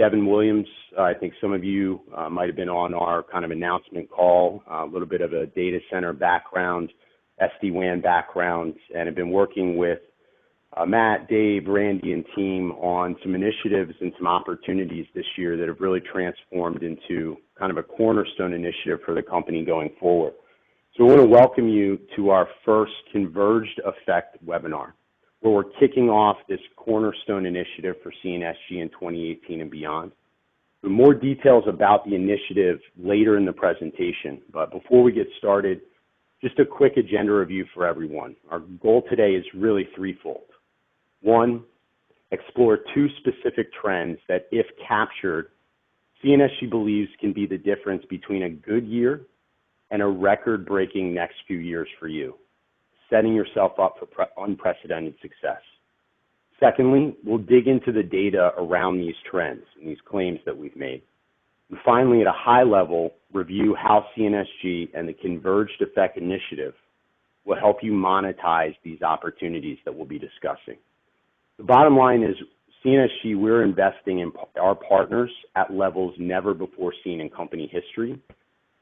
Devin Williams. I think some of you might have been on our kind of announcement call, a little bit of a data center background, SD-WAN background, and have been working with Matt, Dave, Randy, and team on some initiatives and some opportunities this year that have really transformed into kind of a cornerstone initiative for the company going forward. So I want to welcome you to our first Converged Effect webinar, where we're kicking off this cornerstone initiative for CNSG in 2018 and beyond. With more details about the initiative later in the presentation, but before we get started, just a quick agenda review for everyone. Our goal today is really threefold. One, explore two specific trends that, if captured, CNSG believes can be the difference between a good year and a record-breaking next few years for you, setting yourself up for unprecedented success. Secondly, we'll dig into the data around these trends and these claims that we've made. And finally, at a high level, review how CNSG and the Converged Effect initiative will help you monetize these opportunities that we'll be discussing. The bottom line is, CNSG, we're investing in our partners at levels never before seen in company history,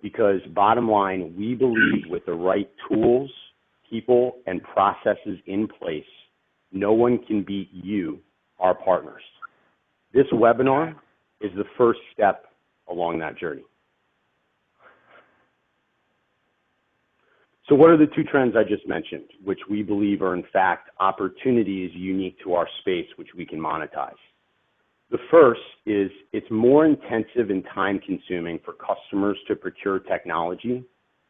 because bottom line, we believe with the right tools, people, and processes in place, no one can beat you, our partners. This webinar is the first step along that journey. So what are the two trends I just mentioned, which we believe are in fact opportunities unique to our space, which we can monetize? The first is it's more intensive and time consuming for customers to procure technology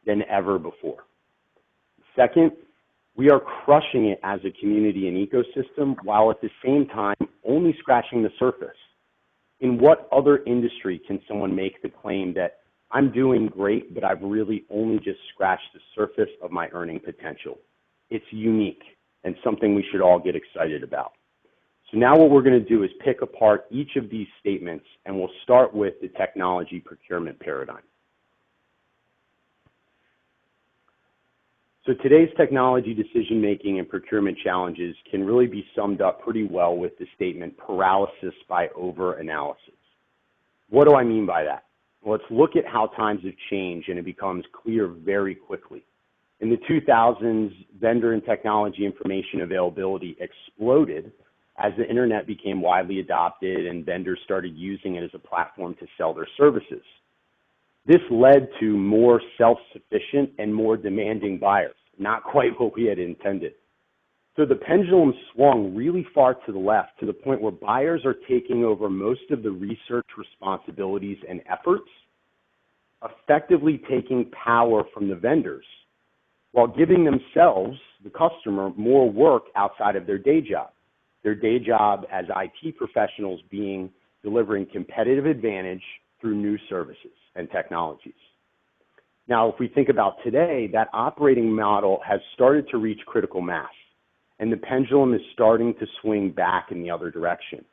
than ever before. Second, we are crushing it as a community and ecosystem, while at the same time only scratching the surface. In what other industry can someone make the claim that I'm doing great, but I've really only just scratched the surface of my earning potential? It's unique and something we should all get excited about. So now what we're going to do is pick apart each of these statements, and we'll start with the technology procurement paradigm. So today's technology decision-making and procurement challenges can really be summed up pretty well with the statement paralysis by over-analysis. What do I mean by that? Well, let's look at how times have changed, and it becomes clear very quickly. In the 2000s, vendor and technology information availability exploded as the internet became widely adopted and vendors started using it as a platform to sell their services. This led to more self-sufficient and more demanding buyers, not quite what we had intended. So the pendulum swung really far to the left, to the point where buyers are taking over most of the research responsibilities and efforts, effectively taking power from the vendors, while giving themselves, the customer, more work outside of their day job. Their day job as IT professionals being delivering competitive advantage through new services and technologies. Now, if we think about today, that operating model has started to reach critical mass, and the pendulum is starting to swing back in the other direction.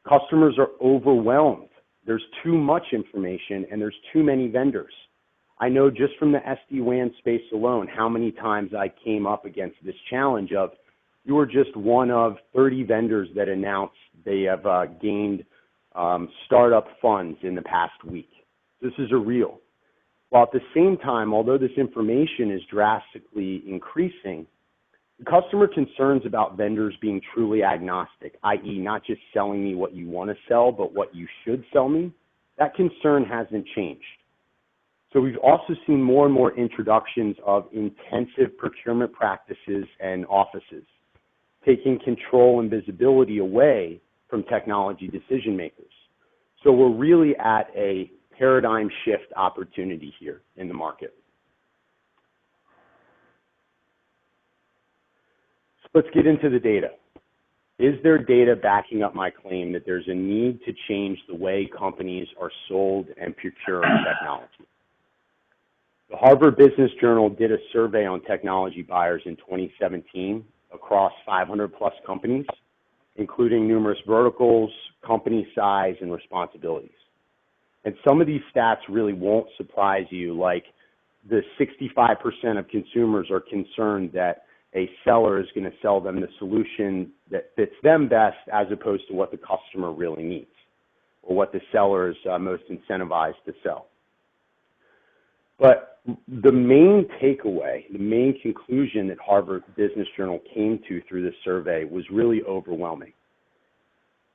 Customers are overwhelmed. There's too much information, and there's too many vendors. I know just from the SD-WAN space alone how many times I came up against this challenge of, you are just one of 30 vendors that announced they have gained startup funds in the past week. This is a real. While at the same time, although this information is drastically increasing, the customer concerns about vendors being truly agnostic, i.e. not just selling me what you want to sell, but what you should sell me, that concern hasn't changed. So we've also seen more and more introductions of intensive procurement practices and offices, taking control and visibility away from technology decision makers. So we're really at a paradigm shift opportunity here in the market. So let's get into the data. Is there data backing up my claim that there's a need to change the way companies are sold and procure technology? The Harvard Business Journal did a survey on technology buyers in 2017 across 500 plus companies, including numerous verticals, company size, and responsibilities. And some of these stats really won't surprise you, like the 65% of consumers are concerned that a seller is going to sell them the solution that fits them best as opposed to what the customer really needs. or what the seller is most incentivized to sell. But the main takeaway, the main conclusion that Harvard Business Journal came to through this survey was really overwhelming.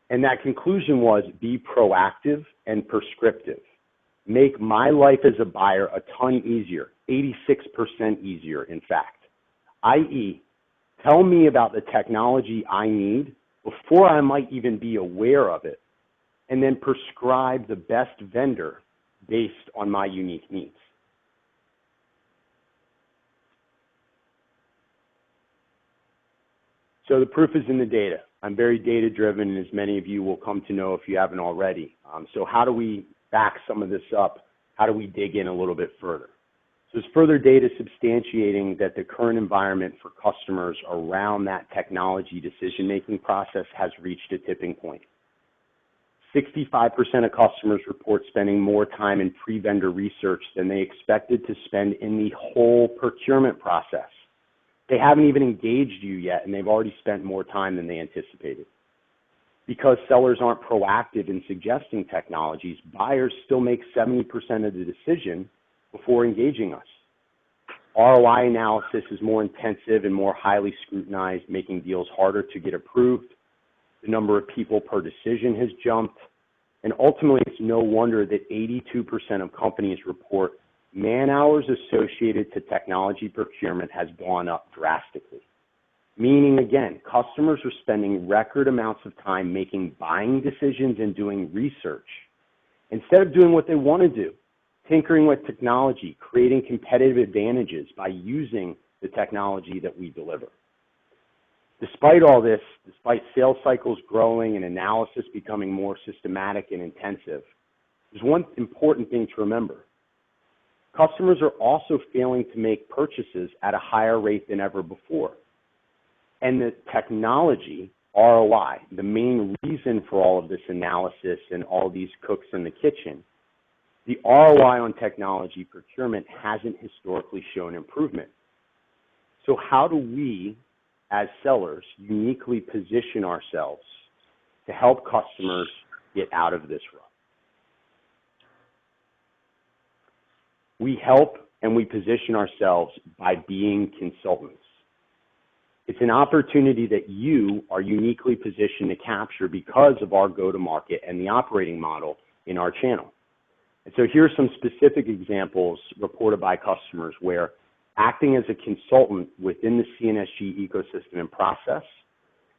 And that conclusion was be proactive and prescriptive. Make my life as a buyer a ton easier, 86% easier, in fact. i.e., tell me about the technology I need before I might even be aware of it, and then prescribe the best vendor based on my unique needs. So the proof is in the data. I'm very data-driven, and as many of you will come to know if you haven't already. So how do we back some of this up? How do we dig in a little bit further? So there's further data substantiating that the current environment for customers around that technology decision-making process has reached a tipping point. 65% of customers report spending more time in pre-vendor research than they expected to spend in the whole procurement process. They haven't even engaged you yet, and they've already spent more time than they anticipated. Because sellers aren't proactive in suggesting technologies, buyers still make 70% of the decision before engaging us. ROI analysis is more intensive and more highly scrutinized, making deals harder to get approved. The number of people per decision has jumped. And ultimately, it's no wonder that 82% of companies report man-hours associated to technology procurement has gone up drastically. Meaning, again, customers are spending record amounts of time making buying decisions and doing research instead of doing what they want to do, tinkering with technology, creating competitive advantages by using the technology that we deliver. Despite all this, despite sales cycles growing and analysis becoming more systematic and intensive, there's one important thing to remember. Customers are also failing to make purchases at a higher rate than ever before. And the technology, ROI, the main reason for all of this analysis and all these cooks in the kitchen, the ROI on technology procurement hasn't historically shown improvement. So how do we, as sellers, uniquely position ourselves to help customers get out of this rut? We help and we position ourselves by being consultants. It's an opportunity that you are uniquely positioned to capture because of our go-to-market and the operating model in our channel. And so here are some specific examples reported by customers where acting as a consultant within the CNSG ecosystem and process,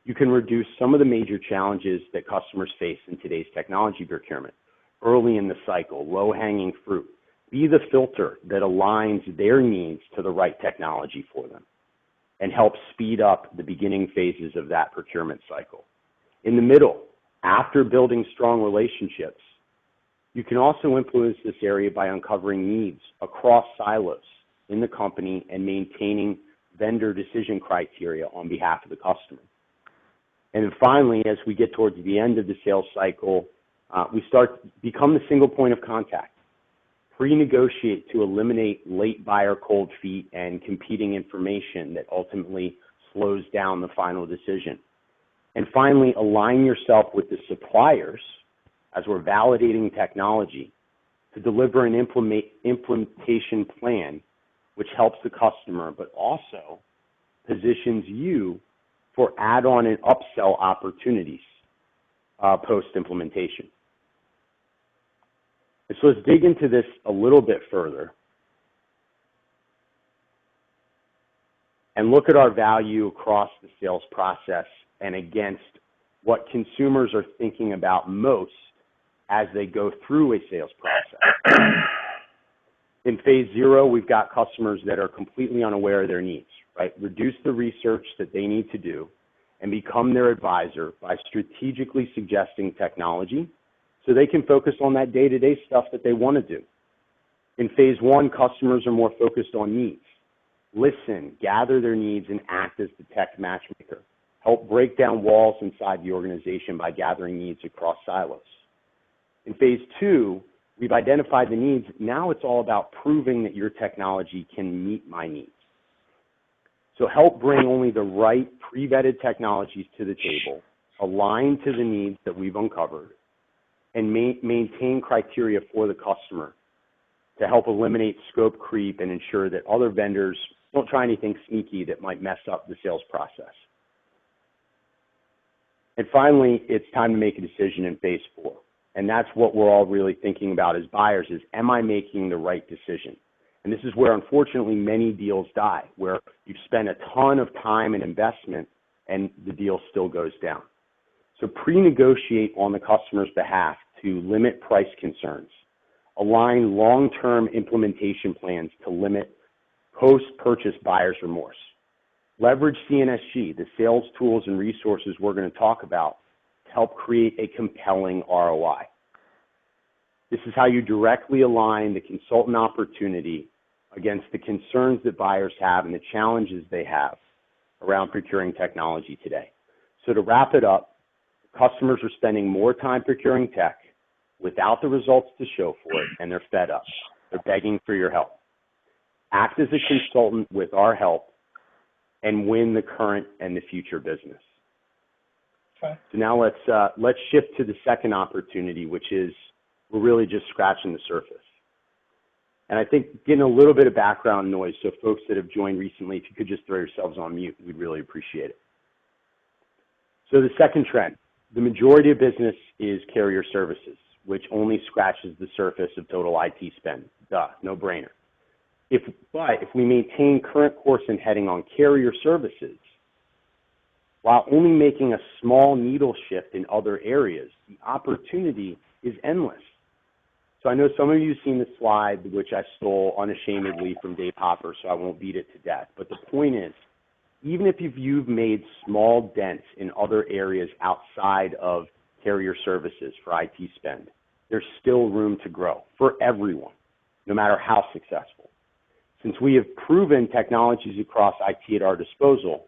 you can reduce some of the major challenges that customers face in today's technology procurement. Early in the cycle, low-hanging fruit. Be the filter that aligns their needs to the right technology for them and help speed up the beginning phases of that procurement cycle. In the middle, after building strong relationships, you can also influence this area by uncovering needs across silos in the company and maintaining vendor decision criteria on behalf of the customer. And then finally, as we get towards the end of the sales cycle, we become the single point of contact. Pre-negotiate to eliminate late buyer cold feet and competing information that ultimately slows down the final decision. And finally, align yourself with the suppliers as we're validating technology to deliver an implementation plan which helps the customer, but also positions you for add-on and upsell opportunities post-implementation. And so let's dig into this a little bit further and look at our value across the sales process and against what consumers are thinking about most as they go through a sales process. In phase 0, we've got customers that are completely unaware of their needs, right? Reduce the research that they need to do and become their advisor by strategically suggesting technology so they can focus on that day-to-day stuff that they want to do. In phase 1, customers are more focused on needs. Listen, gather their needs, and act as the tech matchmaker. Help break down walls inside the organization by gathering needs across silos. In phase 2, we've identified the needs. Now it's all about proving that your technology can meet my needs. So help bring only the right pre-vetted technologies to the table, align to the needs that we've uncovered, and maintain criteria for the customer to help eliminate scope creep and ensure that other vendors don't try anything sneaky that might mess up the sales process. And finally, it's time to make a decision in phase 4. And that's what we're all really thinking about as buyers is, am I making the right decision? And this is where, unfortunately, many deals die, where you've spent a ton of time and investment and the deal still goes down. So pre-negotiate on the customer's behalf to limit price concerns. Align long-term implementation plans to limit post-purchase buyer's remorse. Leverage CNSG, the sales tools and resources we're going to talk about, to help create a compelling ROI. This is how you directly align the consultant opportunity against the concerns that buyers have and the challenges they have around procuring technology today. So to wrap it up, customers are spending more time procuring tech without the results to show for it, and they're fed up. They're begging for your help. Act as a consultant with our help and win the current and the future business. Okay. So now let's shift to the second opportunity, which is we're really just scratching the surface. And I think getting a little bit of background noise, so folks that have joined recently, if you could just throw yourselves on mute, we'd really appreciate it. So the second trend, the majority of business is carrier services, which only scratches the surface of total IT spend. Duh, no brainer. But if we maintain current course and heading on carrier services, while only making a small needle shift in other areas, the opportunity is endless. So I know some of you have seen the slide, which I stole unashamedly from Dave Hopper, so I won't beat it to death. But the point is, even if you've made small dents in other areas outside of carrier services for IT spend, there's still room to grow for everyone, no matter how successful. Since we have proven technologies across IT at our disposal,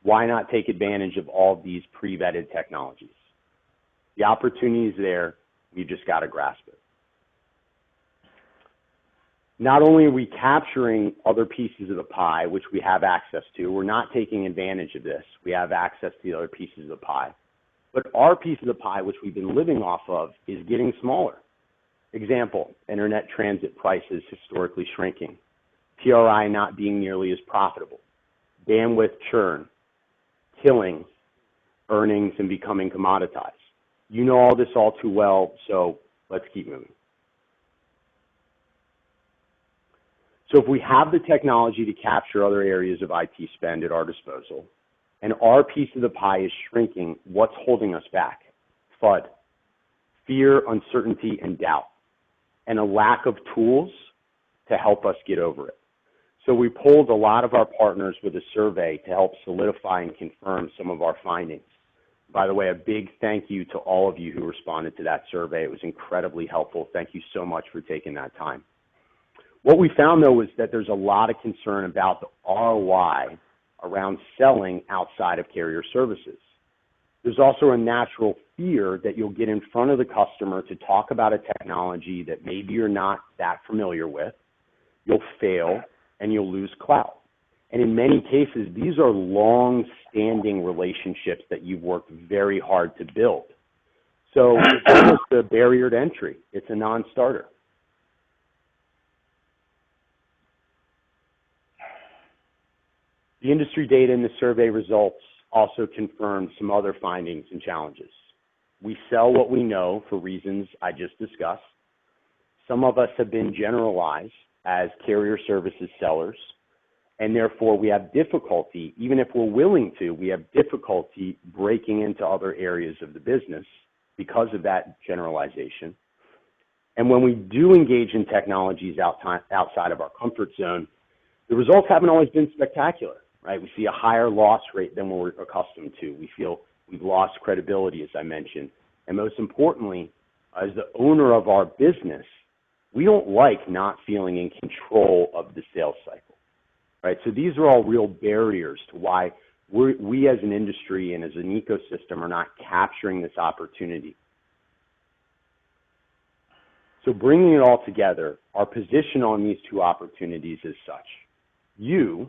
why not take advantage of all of these pre-vetted technologies? The opportunity is there. We've just got to grasp it. Not only are we capturing other pieces of the pie, which we have access to, we're not taking advantage of this. We have access to the other pieces of the pie. But our piece of the pie, which we've been living off of, is getting smaller. Example, internet transit prices historically shrinking. PRI not being nearly as profitable. Bandwidth churn, killing earnings and becoming commoditized. You know all this all too well, so let's keep moving. So if we have the technology to capture other areas of IT spend at our disposal, and our piece of the pie is shrinking, what's holding us back? FUD, fear, uncertainty, and doubt, and a lack of tools to help us get over it. So we polled a lot of our partners with a survey to help solidify and confirm some of our findings. By the way, a big thank you to all of you who responded to that survey. It was incredibly helpful. Thank you so much for taking that time. What we found, though, is that there's a lot of concern about the ROI around selling outside of carrier services. There's also a natural fear that you'll get in front of the customer to talk about a technology that maybe you're not that familiar with. You'll fail, and you'll lose clout. And in many cases, these are long-standing relationships that you've worked very hard to build. So it's almost a barrier to entry. It's a non-starter. The industry data in the survey results also confirmed some other findings and challenges. We sell what we know for reasons I just discussed. Some of us have been generalized as carrier services sellers, and therefore we have difficulty, even if we're willing to, we have difficulty breaking into other areas of the business because of that generalization. And when we do engage in technologies outside of our comfort zone, the results haven't always been spectacular, right? We see a higher loss rate than we're accustomed to. We feel we've lost credibility, as I mentioned. And most importantly, as the owner of our business, we don't like not feeling in control of the sales cycle, right? So these are all real barriers to why we as an industry and as an ecosystem are not capturing this opportunity. So bringing it all together, our position on these two opportunities is such. You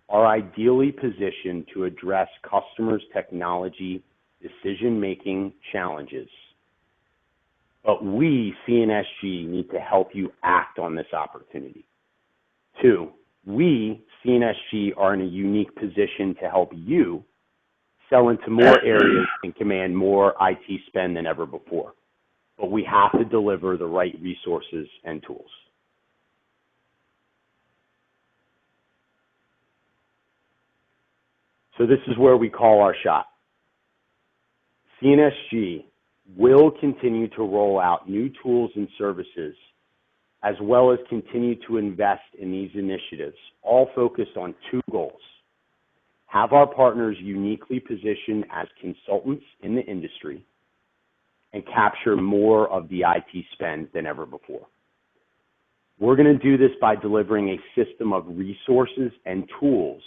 are ideally positioned to address customers' technology decision-making challenges but we, CNSG, need to help you act on this opportunity. 2, we, CNSG, are in a unique position to help you sell into more areas and command more IT spend than ever before. But we have to deliver the right resources and tools. So this is where we call our shot. CNSG will continue to roll out new tools and services, as well as continue to invest in these initiatives, all focused on 2 goals. Have our partners uniquely positioned as consultants in the industry and capture more of the IT spend than ever before. We're going to do this by delivering a system of resources and tools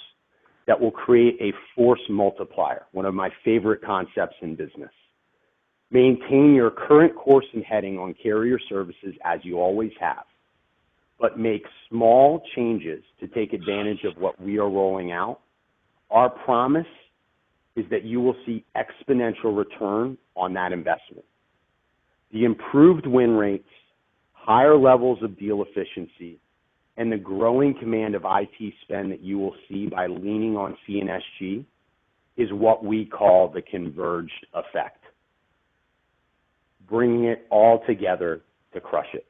that will create a force multiplier, one of my favorite concepts in business. Maintain your current course and heading on carrier services as you always have, but make small changes to take advantage of what we are rolling out. Our promise is that you will see exponential return on that investment. The improved win rates, higher levels of deal efficiency, and the growing command of IT spend that you will see by leaning on CNSG is what we call the converged effect. Bringing it all together to crush it.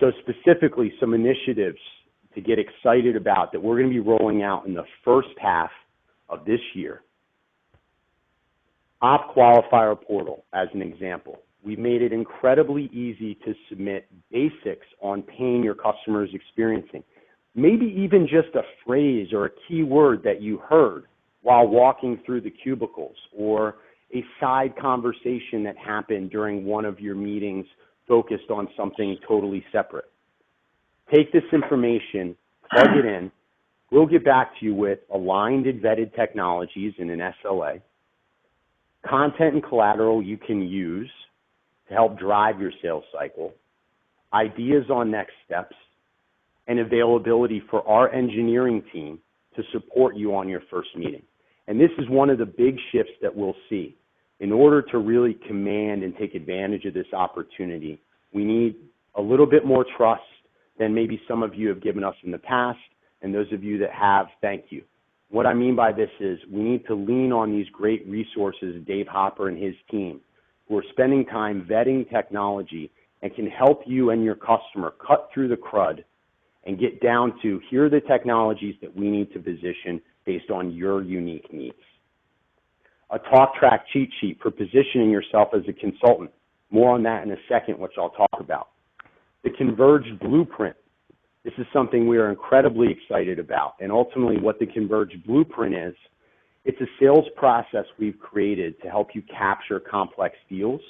So specifically, some initiatives to get excited about that we're going to be rolling out in the first half of this year. Op Qualifier Portal, as an example. We've made it incredibly easy to submit basics on pain your customer is experiencing. Maybe even just a phrase or a keyword that you heard while walking through the cubicles, or a side conversation that happened during one of your meetings focused on something totally separate. Take this information, plug it in. We'll get back to you with aligned and vetted technologies in an SLA, content and collateral you can use to help drive your sales cycle, ideas on next steps, and availability for our engineering team to support you on your first meeting. And this is one of the big shifts that we'll see. In order to really command and take advantage of this opportunity, we need a little bit more trust than maybe some of you have given us in the past, and those of you that have, thank you. What I mean by this is we need to lean on these great resources, Dave Hopper and his team, who are spending time vetting technology and can help you and your customer cut through the crud and get down to, here are the technologies that we need to position based on your unique needs. A talk track cheat sheet for positioning yourself as a consultant. More on that in a second, which I'll talk about. The Converged Blueprint. This is something we are incredibly excited about. And ultimately what the Converged Blueprint is, it's a sales process we've created to help you capture complex deals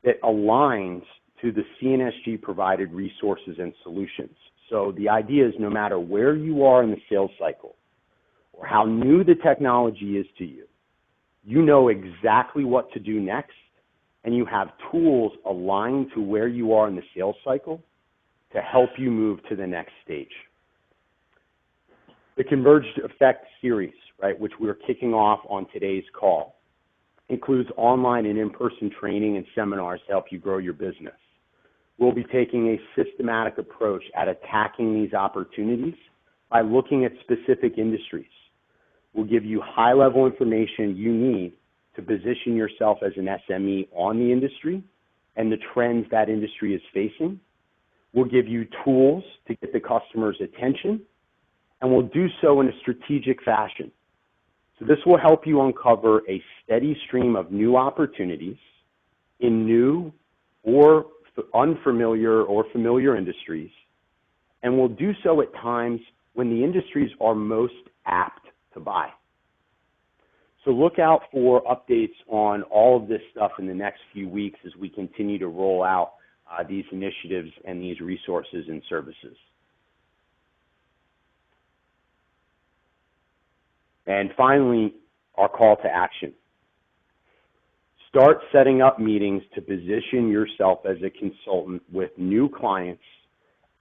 that aligns to the CNSG provided resources and solutions. So the idea is no matter where you are in the sales cycle or how new the technology is to you, you know exactly what to do next, and you have tools aligned to where you are in the sales cycle to help you move to the next stage. The Converged Effect series, right, which we're kicking off on today's call, includes online and in-person training and seminars to help you grow your business. We'll be taking a systematic approach at attacking these opportunities by looking at specific industries. We'll give you high-level information you need to position yourself as an SME on the industry and the trends that industry is facing. We'll give you tools to get the customer's attention, and we'll do so in a strategic fashion. So this will help you uncover a steady stream of new opportunities in new or unfamiliar or familiar industries, and we'll do so at times when the industries are most apt to buy. So look out for updates on all of this stuff in the next few weeks as we continue to roll out these initiatives and these resources and services. And finally, our call to action. Start setting up meetings to position yourself as a consultant with new clients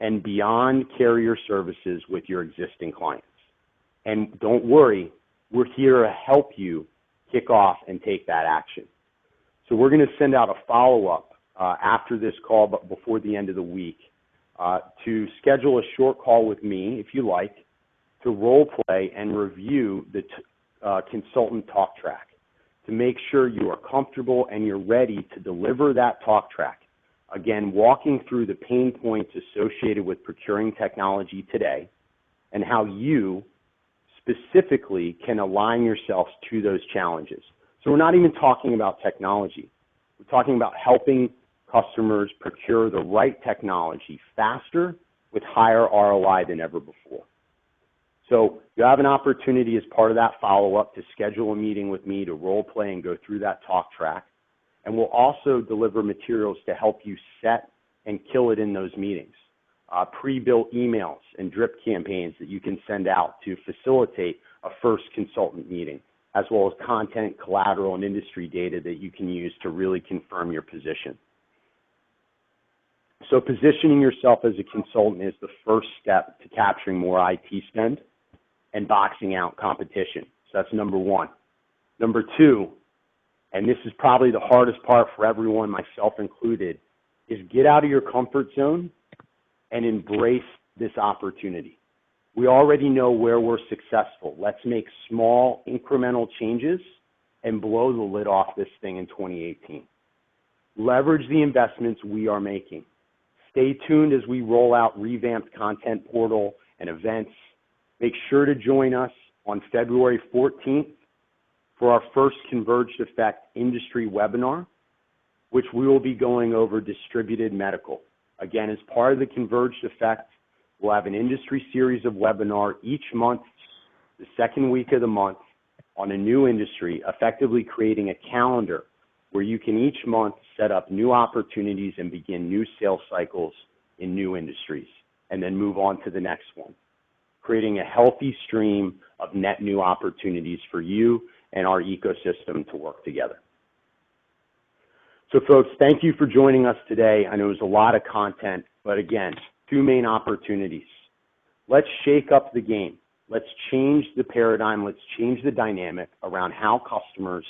and beyond carrier services with your existing clients. And don't worry, we're here to help you kick off and take that action. So we're going to send out a follow-up after this call, but before the end of the week, to schedule a short call with me, if you like, to role play and review the consultant talk track to make sure you are comfortable and you're ready to deliver that talk track. Again, walking through the pain points associated with procuring technology today and how you specifically can align yourselves to those challenges. So we're not even talking about technology. We're talking about helping customers procure the right technology faster with higher ROI than ever before. So you have an opportunity as part of that follow-up to schedule a meeting with me to role play and go through that talk track. And we'll also deliver materials to help you set and kill it in those meetings. Pre-built emails and drip campaigns that you can send out to facilitate a first consultant meeting, as well as content, collateral, and industry data that you can use to really confirm your position. So positioning yourself as a consultant is the first step to capturing more IT spend and boxing out competition. So that's number one. Number two, and this is probably the hardest part for everyone, myself included, is get out of your comfort zone and embrace this opportunity. We already know where we're successful. Let's make small incremental changes and blow the lid off this thing in 2018. Leverage the investments we are making. Stay tuned as we roll out revamped content portal and events. Make sure to join us on February 14th for our first Converged Effect industry webinar, which we will be going over distributed medical. Again, as part of the Converged Effect, we'll have an industry series of webinar each month, the second week of the month, on a new industry, effectively creating a calendar where you can each month set up new opportunities and begin new sales cycles in new industries, and then move on to the next one, creating a healthy stream of net new opportunities for you and our ecosystem to work together. So folks, thank you for joining us today. I know it was a lot of content, but again, two main opportunities. Let's shake up the game. Let's change the paradigm. Let's change the dynamic around how customers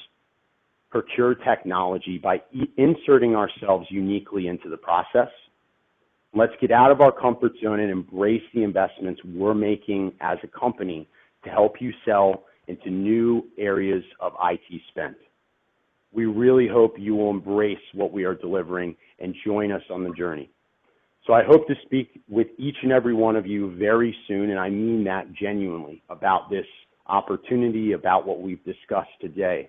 procure technology by inserting ourselves uniquely into the process. Let's get out of our comfort zone and embrace the investments we're making as a company to help you sell into new areas of IT spend. We really hope you will embrace what we are delivering and join us on the journey. So I hope to speak with each and every one of you very soon, and I mean that genuinely, about this opportunity, about what we've discussed today.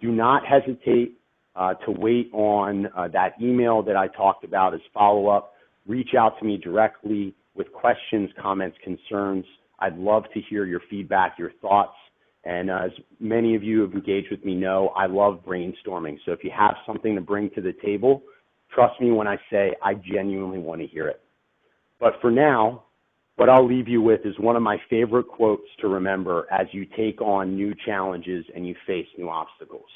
Do not hesitate to wait on that email that I talked about as follow-up. Reach out to me directly with questions, comments, concerns. I'd love to hear your feedback, your thoughts. And as many of you who have engaged with me know, I love brainstorming. So if you have something to bring to the table, trust me when I say I genuinely want to hear it. But for now, what I'll leave you with is one of my favorite quotes to remember as you take on new challenges and you face new obstacles.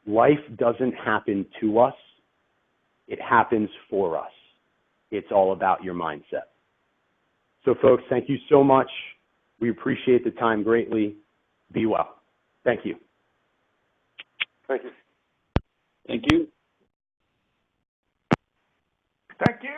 Life doesn't happen to us. It happens for us. It's all about your mindset. So folks, thank you so much. We appreciate the time greatly. Be well. Thank you. Thank you. Thank you. Thank you.